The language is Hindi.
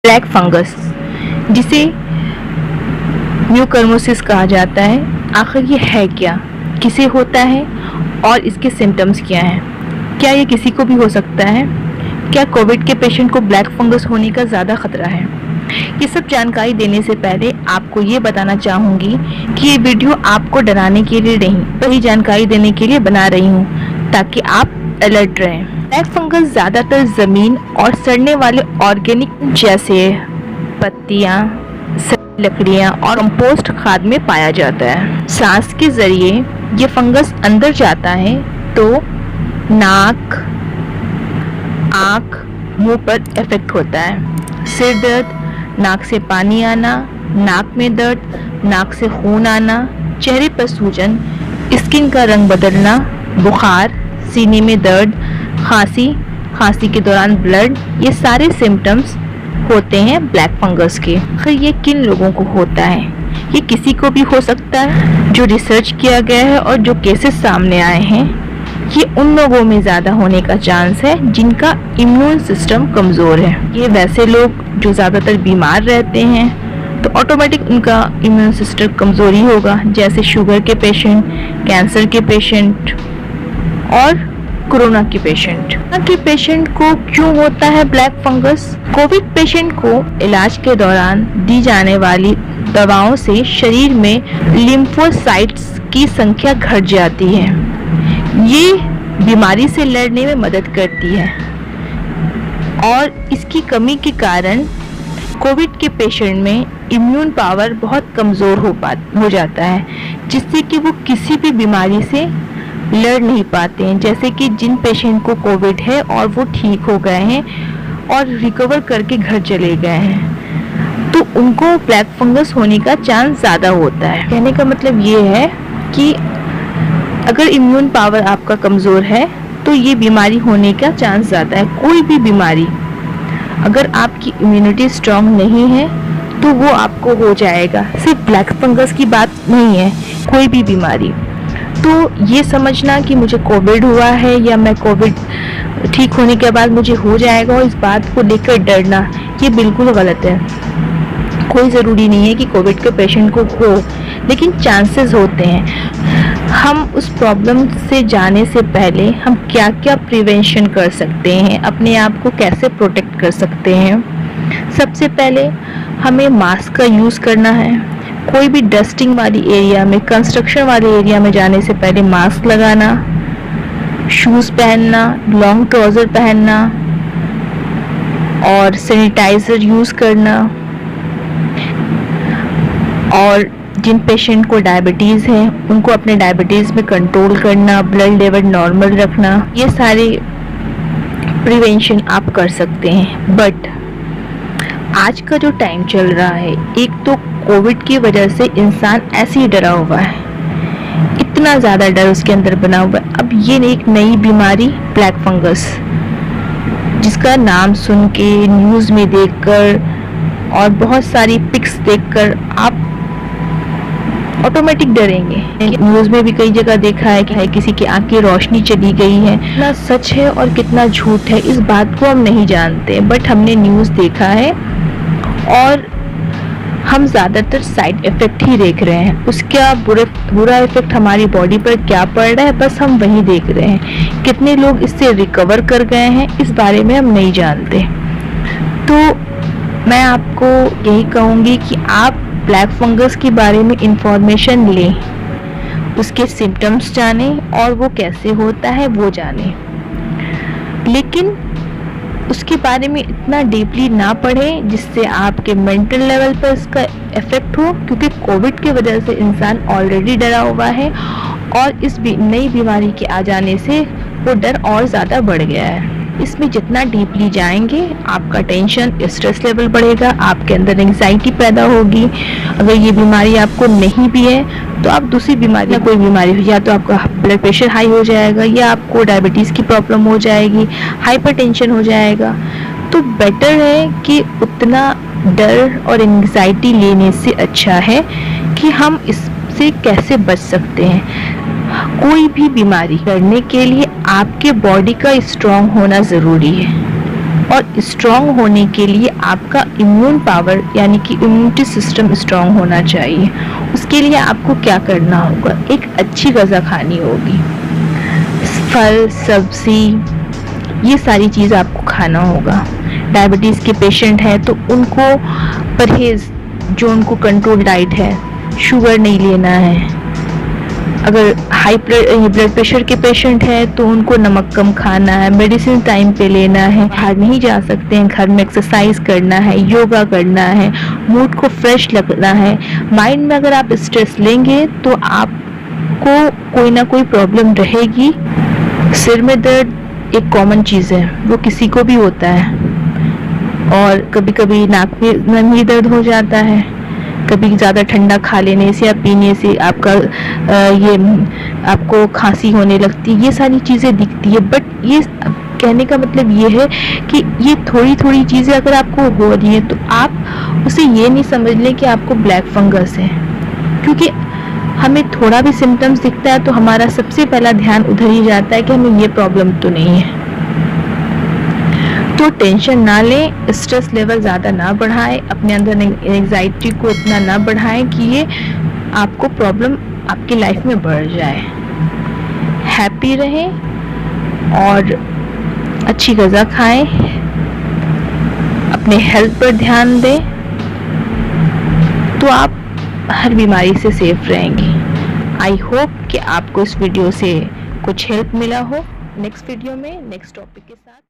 ब्लैक फंगस, जिसे म्यूकरमोसिस कहा जाता है। आखिर ये है क्या, किसे होता है और इसके सिम्टम्स क्या हैं? क्या ये किसी को भी हो सकता है? क्या कोविड के पेशेंट को ब्लैक फंगस होने का ज़्यादा खतरा है? ये सब जानकारी देने से पहले आपको ये बताना चाहूँगी कि ये वीडियो आपको डराने के लिए नहीं, वही जानकारी देने के लिए बना रही हूँ ताकि आप अलर्ट रहें। ब्लैक फंगस ज़्यादातर ज़मीन और सड़ने वाले ऑर्गेनिक जैसे पत्तियाँ, लकड़ियाँ और कंपोस्ट खाद में पाया जाता है। सांस के जरिए ये फंगस अंदर जाता है तो नाक, आँख, मुंह पर इफेक्ट होता है। सिर दर्द, नाक से पानी आना, नाक में दर्द, नाक से खून आना, चेहरे पर सूजन, स्किन का रंग बदलना, बुखार, सीने में दर्द, खांसी के दौरान ब्लड, ये सारे सिम्टम्स होते हैं ब्लैक फंगस के। आखिर ये किन लोगों को होता है? ये किसी को भी हो सकता है। जो रिसर्च किया गया है और जो केसेस सामने आए हैं, ये उन लोगों में ज़्यादा होने का चांस है जिनका इम्यून सिस्टम कमज़ोर है। ये वैसे लोग जो ज़्यादातर बीमार रहते हैं तो ऑटोमेटिक उनका इम्यून सिस्टम कमज़ोर ही होगा, जैसे शुगर के पेशेंट, कैंसर के पेशेंट और कोरोना के पेशेंट को क्यों होता है ब्लैक फंगस? कोविड पेशेंट को इलाज के दौरान दी जाने वाली दवाओं से शरीर में लिम्फोसाइट्स की संख्या घट जाती है। ये बीमारी से लड़ने में मदद करती है और इसकी कमी के कारण कोविड के पेशेंट में इम्यून पावर बहुत कमज़ोर हो जाता है, जिससे कि वो किसी भी बीमारी से लड़ नहीं पाते हैं। जैसे कि जिन पेशेंट को कोविड है और वो ठीक हो गए हैं और रिकवर करके घर चले गए हैं, तो उनको ब्लैक फंगस होने का चांस ज़्यादा होता है। कहने का मतलब ये है कि अगर इम्यून पावर आपका कमज़ोर है तो ये बीमारी होने का चांस ज़्यादा है। कोई भी बीमारी, अगर आपकी इम्यूनिटी स्ट्रांग नहीं है तो वो आपको हो जाएगा। सिर्फ ब्लैक फंगस की बात नहीं है, कोई भी बीमारी। तो ये समझना कि मुझे कोविड हुआ है या मैं कोविड ठीक होने के बाद मुझे हो जाएगा और इस बात को लेकर डरना, ये बिल्कुल गलत है। कोई ज़रूरी नहीं है कि कोविड के पेशेंट को हो, लेकिन चांसेस होते हैं। हम उस प्रॉब्लम से जाने से पहले हम क्या क्या प्रिवेंशन कर सकते हैं, अपने आप को कैसे प्रोटेक्ट कर सकते हैं। सबसे पहले हमें मास्क का यूज़ करना है। कोई भी डस्टिंग वाली एरिया में, कंस्ट्रक्शन वाले एरिया में जाने से पहले मास्क लगाना, शूज़ पहनना, लॉन्ग ट्राउज़र पहनना और सैनिटाइज़र यूज़ करना। और जिन पेशेंट को डायबिटीज़ है उनको अपने डायबिटीज़ में कंट्रोल करना, ब्लड लेवल नॉर्मल रखना, ये सारे प्रिवेंशन आप कर सकते हैं। बट आज का जो टाइम चल रहा है, एक तो कोविड की वजह से इंसान ऐसे ही डरा हुआ है, इतना ज़्यादा डर उसके अंदर बना हुआ है। अब ये एक नई बीमारी ब्लैक फंगस, जिसका नाम सुन के, न्यूज़ में देखकर और बहुत सारी पिक्स देखकर आप ऑटोमेटिक डरेंगे। न्यूज़ में भी कई जगह देखा है कि किसी की आँख की रोशनी चली गई है। कितना सच है और कितना झूठ है इस बात को हम नहीं जानते, बट हमने न्यूज़ देखा है और हम ज़्यादातर साइड इफ़ेक्ट ही देख रहे हैं। उसका बुरा इफ़ेक्ट हमारी बॉडी पर क्या पड़ रहा है, बस हम वही देख रहे हैं। कितने लोग इससे रिकवर कर गए हैं इस बारे में हम नहीं जानते। तो मैं आपको यही कहूँगी कि आप ब्लैक फंगस के बारे में इंफॉर्मेशन लें, उसके सिम्टम्स जानें और वो कैसे होता है वो जानें, लेकिन उसके बारे में इतना डीपली ना पढ़ें जिससे आपके मेंटल लेवल पर इसका इफ़ेक्ट हो, क्योंकि कोविड की वजह से इंसान ऑलरेडी डरा हुआ है और इस नई बीमारी के आ जाने से वो डर और ज़्यादा बढ़ गया है। इसमें जितना डीपली जाएंगे आपका टेंशन, स्ट्रेस लेवल बढ़ेगा, आपके अंदर एंग्जाइटी पैदा होगी। अगर ये बीमारी आपको नहीं भी है तो आप दूसरी बीमारी या कोई बीमारी हो, या तो आपका ब्लड प्रेशर हाई हो जाएगा या आपको डायबिटीज़ की प्रॉब्लम हो जाएगी, हाइपरटेंशन हो जाएगा। तो बेटर है कि उतना डर और एंग्जाइटी लेने से अच्छा है कि हम इससे कैसे बच सकते हैं। कोई भी बीमारी करने के लिए आपके बॉडी का स्ट्रांग होना ज़रूरी है। और स्ट्रॉन्ग होने के लिए आपका इम्यून पावर यानी कि इम्यूनिटी सिस्टम स्ट्रॉन्ग होना चाहिए। उसके लिए आपको क्या करना होगा, एक अच्छी ग़िज़ा खानी होगी, फल सब्ज़ी ये सारी चीज़ आपको खाना होगा। डायबिटीज़ के पेशेंट हैं तो उनको परहेज़, जो उनको कंट्रोल डाइट है, शुगर नहीं लेना है। अगर हाई ब्लड प्रेशर के पेशेंट है तो उनको नमक कम खाना है, मेडिसिन टाइम पे लेना है, बाहर नहीं जा सकते हैं, घर में एक्सरसाइज करना है, योगा करना है, मूड को फ्रेश रखना है। माइंड में अगर आप स्ट्रेस लेंगे तो आपको कोई ना कोई प्रॉब्लम रहेगी। सिर में दर्द एक कॉमन चीज़ है, वो किसी को भी होता है, और कभी कभी नाक में भी दर्द हो जाता है, कभी ज़्यादा ठंडा खा लेने से या पीने से आपका ये आपको खांसी होने लगती है, ये सारी चीज़ें दिखती है। बट ये कहने का मतलब ये है कि ये थोड़ी थोड़ी चीज़ें अगर आपको हो रही है तो आप उसे ये नहीं समझ लें कि आपको ब्लैक फंगस है, क्योंकि हमें थोड़ा भी सिम्टम्स दिखता है तो हमारा सबसे पहला ध्यान उधर ही जाता है कि हमें ये प्रॉब्लम तो नहीं है। तो टेंशन ना लें, स्ट्रेस लेवल ज़्यादा ना बढ़ाएं, अपने अंदर एंग्जाइटी को इतना ना बढ़ाएं कि ये आपको प्रॉब्लम आपकी लाइफ में बढ़ जाए। हैप्पी रहें और अच्छी ग़िज़ा खाएं, अपने हेल्थ पर ध्यान दें, तो आप हर बीमारी से सेफ रहेंगे। आई होप कि आपको इस वीडियो से कुछ हेल्प मिला हो। नेक्स्ट वीडियो में नेक्स्ट टॉपिक के साथ